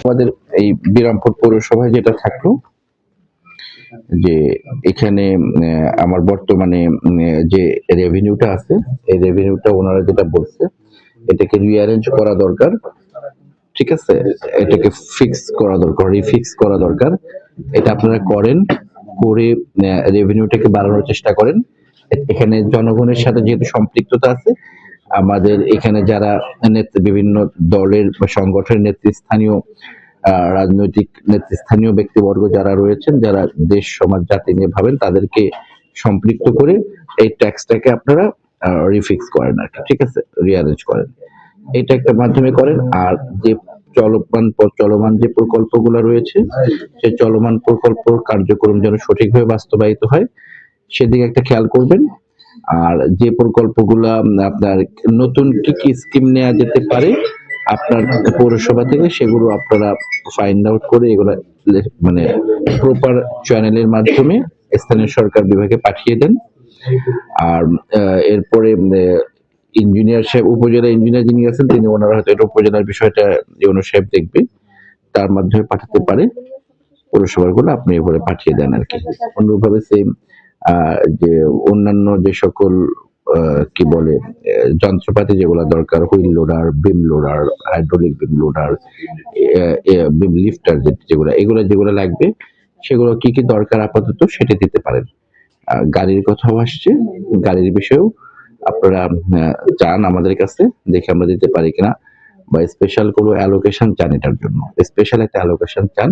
আমাদের এই বিরামপুর পৌরসভায় যেটা থাকলো যে এখানে আমার বর্তমানে যে রেভিনিউটা আছে এই রেভিনিউটা ওনারা যেটা বলছে এটাকে রিঅ্যারেঞ্জ করা দরকার, ঠিক আছে, এটাকে ফিক্স করা দরকার, রিফিক্স করা দরকার। এটা আপনারা করেন, করে রেভিনিউটাকে বাড়ানোর চেষ্টা করেন। এখানে জনগণের সাথে যেহেতু সম্পৃক্ততা আছে, আমাদের এখানে যারা বিভিন্ন দলের বা সংগঠনের নেতৃস্থানীয় রাজনৈতিক নেতৃস্থানীয় ব্যক্তিবর্গ যারা রয়েছেন, যারা দেশ সমাজ জাতি নিয়ে ভাবেন, তাদেরকে সম্পৃক্ত করে এই ট্যাক্সটাকে আপনারা রিফিক্স করেন আর কি, ঠিক আছে, রিঅ্যারেঞ্জ করেন। এটা একটা মাধ্যমে করেন। আর যে চলমান যে প্রকল্পগুলো রয়েছে সেই চলমান প্রকল্প কার্যক্রম যেন সঠিকভাবে বাস্তবায়িত হয় সেদিকে একটা খেয়াল করবেন। আর যে প্রকল্পগুলো আপনার নতুন কি কি স্কিম নেওয়া যেতে পারে আপনার পৌরসভা থেকে, সেগুলো আপনারা ফাইন্ড আউট করে এগুলো মানে প্রপার চ্যানেলের মাধ্যমে স্থানীয় সরকার বিভাগে পাঠিয়ে দেন। আর এরপরে ইঞ্জিনিয়ার সাহেব, উপজেলা ইঞ্জিনিয়ার যিনি আছেন তিনি, ওনারা হয়তো এটা উপজেলার বিষয়টা ইউনো সাহেব দেখবে, তার মাধ্যমে পাঠাতে পারে। পৌরসভার গুলো আপনি এভাবে পাঠিয়ে দেন আর কি। অনুরূপভাবে সেম যে অন্যান্য যে সকল কি বলে যন্ত্রপাতি যেগুলো দরকার, হুইল লোডার, বিম লোডার, হাইড্রোলিক বিম লোডার, বিম লিফটার, যেগুলো লাগবে সেগুলো কি কি দরকার আপাতত সেটা দিতে পারেন। গাড়ির কথাও আসছে, গাড়ির বিষয়েও আপনারা চান আমাদের কাছে, দেখে আমরা দিতে পারি কিনা, বা স্পেশাল কোনো অ্যালোকেশন চান, এটার জন্য স্পেশাল একটা অ্যালোকেশন চান,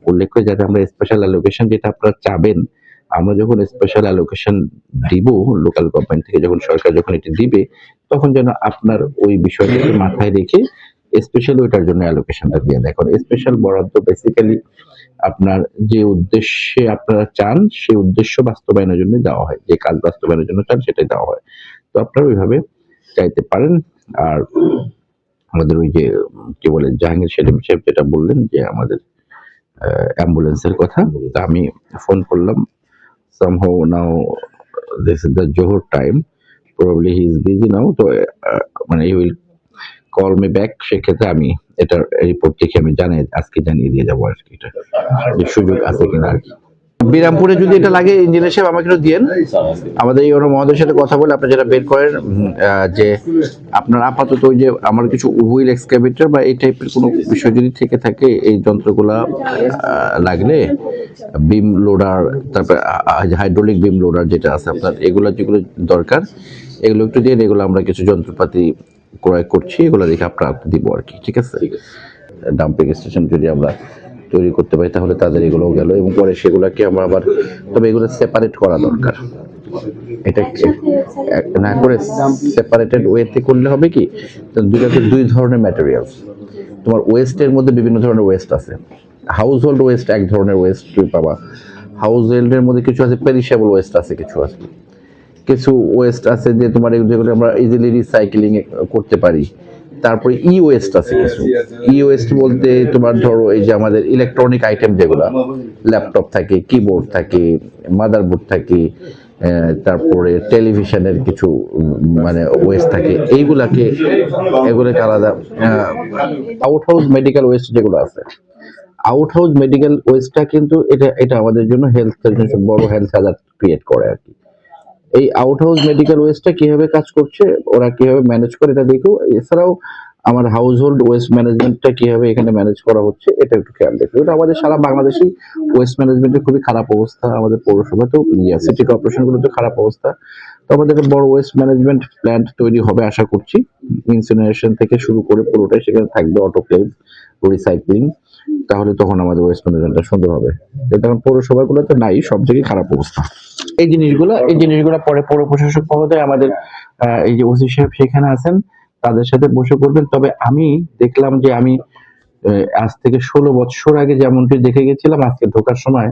উল্লেখ করে যাতে আমরা স্পেশাল অ্যালোকেশন যেটা আপনারা চাবেন, আমরা যখন স্পেশাল অ্যালোকেশন দিব লোকাল গভর্নমেন্ট থেকে, যখন সরকার যখন এটি দিবে, তখন যেন আপনার ওই বিষয়টাকে মাথায় রেখে স্পেশালি ওইটার জন্য অ্যালোকেশনটা দিয়ে দেয়। কারণ স্পেশাল বরাদ্দ বেসিক্যালি আপনার যে উদ্দেশ্যে আপনারা চান সেই উদ্দেশ্য বাস্তবায়নের জন্য দেওয়া হয়, যে কাজ বাস্তবায়নের জন্য চান সেটাই দেওয়া হয়। তো আপনারা ওইভাবে চাইতে পারেন। আর আমাদের ওই যে কি বলে জাহাঙ্গীর সেলিম সাহেব যেটা বললেন যে আমাদের অ্যাম্বুলেন্সের কথা, তা আমি ফোন করলাম, somehow now this is the Johor time, probably he is busy now, তো মানে he will call me back, সেক্ষেত্রে আমি এটার রিপোর্ট দেখে আমি আজকে জানিয়ে দিয়ে যাবো আর কি, এটা সুযোগ আছে কিনা আর কি। বিরামপুরে যদি এটা লাগে ইঞ্জিনিয়ার সাহেব আমাকে একটু দিয়েন, আমাদের এই মহোদয়ের সাথে কথা বলে আপনি যেটা বের করেন যে আপনার আপাতত ওই যে আমার কিছু হুইল এক্সকাভেটর বা এই টাইপের কোনো বিষয় যদি থেকে থাকে, এই যন্ত্রগুলা লাগলে, বিম লোডার, তারপর হাইড্রোলিক বিম লোডার যেটা আছে আপনার, যেগুলো দরকার এগুলো একটু দিয়ে, এগুলো আমরা কিছু যন্ত্রপাতি ক্রয় করছি, এগুলো দেখে আপনার দিব আর কি, ঠিক আছে। ডাম্পিং স্টেশন যদি আমরা তৈরি করতে পারি তাহলে তাদের এগুলোও গেল, এবং পরে সেগুলোকে আমরা আবার, তবে এগুলো সেপারেট করা দরকার, এটা না করে সেপারেটেড ওয়েতে করলে হবে কি, দুটাতে দুই ধরনের ম্যাটেরিয়ালস, তোমার ওয়েস্টের মধ্যে বিভিন্ন ধরনের ওয়েস্ট আছে। হাউস হোল্ড ওয়েস্ট এক ধরনের ওয়েস্ট তুমি পাবা, হাউস হোল্ডের মধ্যে কিছু আছে পেরিশেবল ওয়েস্ট আছে, কিছু ওয়েস্ট আছে যে তোমার যেগুলো আমরা ইজিলি রিসাইক্লিং করতে পারি। তারপরে ই ওয়েস্ট আছে কিছু, ই ওয়েস্ট বলতে তোমার ধরো এই যে আমাদের ইলেকট্রনিক আইটেম যেগুলো, ল্যাপটপ থাকে, কিবোর্ড থাকে, মাদারবোর্ড থাকে, তারপরে টেলিভিশনের কিছু মানে ওয়েস্ট থাকে, এইগুলোকে আলাদা। আউট হাউস মেডিকেল ওয়েস্ট যেগুলো আছে, আউট হাউস মেডিকেল ওয়েস্টটা কিন্তু এটা আমাদের জন্য হেলথের জন্য বড় হেলথ হ্যাজার্ড ক্রিয়েট করে আর কি। এই আউট হাউস মেডিকেল ওয়েস্টটা কিভাবে কাজ করছে, ওরা কিভাবে ম্যানেজ করে এটা দেখো। এছাড়াও আমার হাউস হোল্ড ওয়েস্ট ম্যানেজমেন্টটা কিভাবে এখানে ম্যানেজ করা হচ্ছে এটা একটু খেয়াল দেখো। এটা আমাদের সারা বাংলাদেশে ওয়েস্ট ম্যানেজমেন্টের খুবই খারাপ অবস্থা, আমাদের পৌরসভাতেও সিটি কর্পোরেশন গুলোতে খারাপ অবস্থা। তো আমাদের একটা বড় ওয়েস্ট ম্যানেজমেন্ট প্ল্যান্ট তৈরি হবে আশা করছি, ইনসিনারেশন থেকে শুরু করে পুরোটাই সেখানে থাকবে, অটোক্লেভ, রিসাইক্লিং, তাহলে তখন আমাদের ওয়েস্ট ম্যানেজমেন্টটা সুন্দর হবে। তখন পৌরসভাগুলোতে নাই, সব জায়গায় খারাপ অবস্থা। এই জিনিসগুলো পরে পৌর প্রশাসক মহোদয় আমাদের এই যে ওসি সাহেব সেখানে আছেন, তাদের সাথে বসে করবেন। তবে আমি দেখলাম যে আমি আজ থেকে 16 বছর আগে যেমনটি দেখে গেছিলাম, আজকে ঢোকার সময়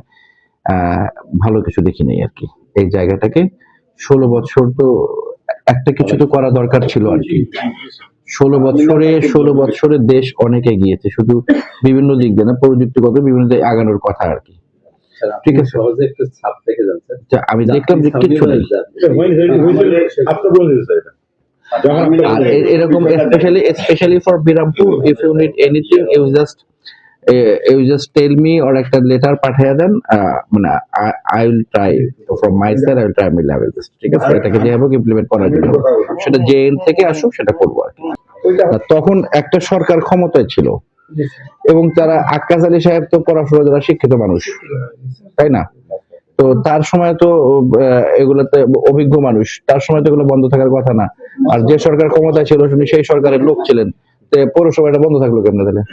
ভালো কিছু দেখি নাই আর কি। এই জায়গাটাকে 16 বছর তো একটা কিছু তো করা দরকার ছিল আর কি। 16 বছরে দেশ অনেক এগিয়েছে, শুধু বিভিন্ন দিক দিয়ে না, প্রযুক্তিগত বিভিন্ন দিকে আগানোর কথা আর কি। ঠিক আছে, সহজে একটু ছাপ দেখে যাচ্ছে, আমি দেখলাম যে কিছু নেই। আর এরকম specially for Birampur, if you need anything you just tell me, or একটা লেটার পাঠিয়ে দেন, মানে I will try from my side, I will try my level best, ঠিক আছে? এটাকে যেভাবে ইমপ্লিমেন্ট করার জন্য, সেটা যে এন্ড থেকে আসুক সেটা করবো আর কি। তখন একটা সরকার ক্ষমতায় ছিল এবং তারা আক্কাস আলী সাহেব তো পড়াশোনা যারা শিক্ষিত মানুষ, তাই না? তো তার সময় তো এগুলোতে অভিজ্ঞ মানুষ, তার সময় তো এগুলো বন্ধ থাকার কথা না। আর যে সরকার ক্ষমতায় ছিল সেই সরকারের লোক ছিলেন, পৌরসভা এটা বন্ধ থাকলো কেমনে তাহলে?